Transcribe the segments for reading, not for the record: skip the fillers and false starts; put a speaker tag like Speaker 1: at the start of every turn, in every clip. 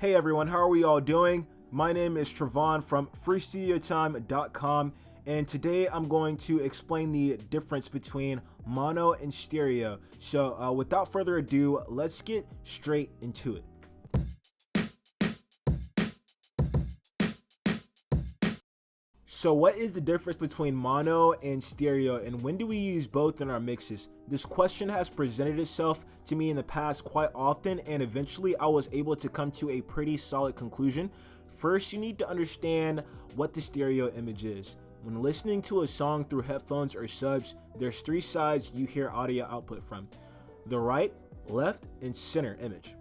Speaker 1: Hey everyone, how are we all doing? My name is Trevon from freestudiotime.com, and today I'm going to explain the difference between mono and stereo. So without further ado, let's get straight into it. So what is the difference between mono and stereo, and when do we use both in our mixes? This question has presented itself to me in the past quite often, and eventually I was able to come to a pretty solid conclusion. First, you need to understand what the stereo image is. When listening to a song through headphones or subs, there's three sides you hear audio output from: the right, left, and center image.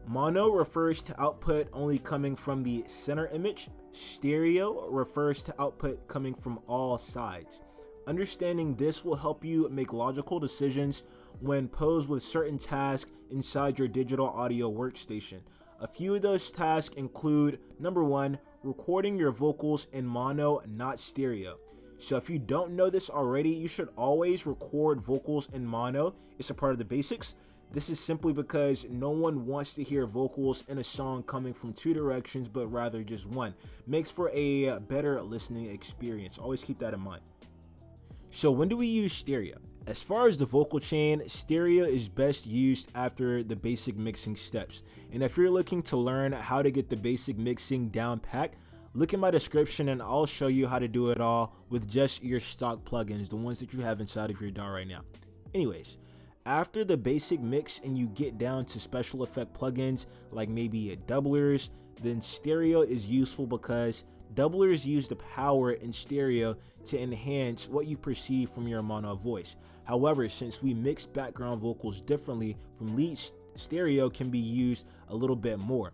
Speaker 1: Mono refers to output only coming from the center image. Stereo refers to output coming from all sides. Understanding this will help you make logical decisions when posed with certain tasks inside your digital audio workstation. A few of those tasks include: number one, recording your vocals in mono, not stereo. So if you don't know this already, you should always record vocals in mono. It's a part of the basics. This is simply because no one wants to hear vocals in a song coming from two directions, but rather just one. Makes for a better listening experience. Always keep that in mind. So when do we use stereo? As far as the vocal chain, stereo is best used after the basic mixing steps. And if you're looking to learn how to get the basic mixing down pat, look in my description and I'll show you how to do it all with just your stock plugins, the ones that you have inside of your DAW right now. Anyways, after the basic mix and you get down to special effect plugins like maybe doublers, then stereo is useful because doublers use the power in stereo to enhance what you perceive from your mono voice. However, since we mix background vocals differently from lead, stereo can be used a little bit more.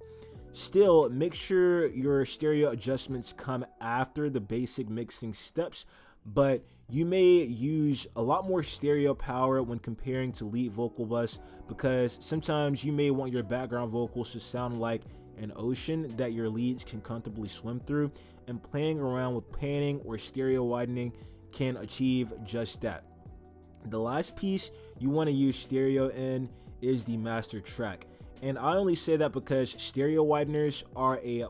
Speaker 1: Still, make sure your stereo adjustments come after the basic mixing steps, but you may use a lot more stereo power when comparing to lead vocal bus, because sometimes you may want your background vocals to sound like an ocean that your leads can comfortably swim through, and playing around with panning or stereo widening can achieve just that. The last piece you want to use stereo in is the master track, and I only say that because stereo wideners are a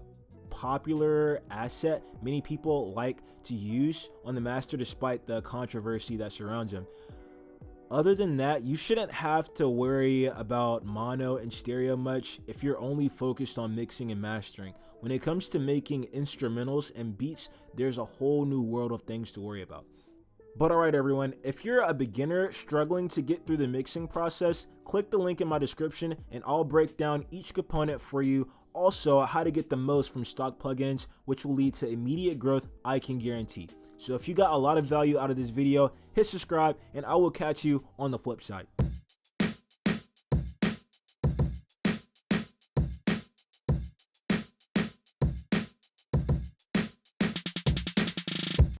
Speaker 1: popular asset many people like to use on the master despite the controversy that surrounds them. Other than that, you shouldn't have to worry about mono and stereo much if you're only focused on mixing and mastering. When it comes to making instrumentals and beats, there's a whole new world of things to worry about. But alright everyone, if you're a beginner struggling to get through the mixing process, click the link in my description and I'll break down each component for you. Also, how to get the most from stock plugins, which will lead to immediate growth, I can guarantee. So if you got a lot of value out of this video, hit subscribe and I will catch you on the flip side.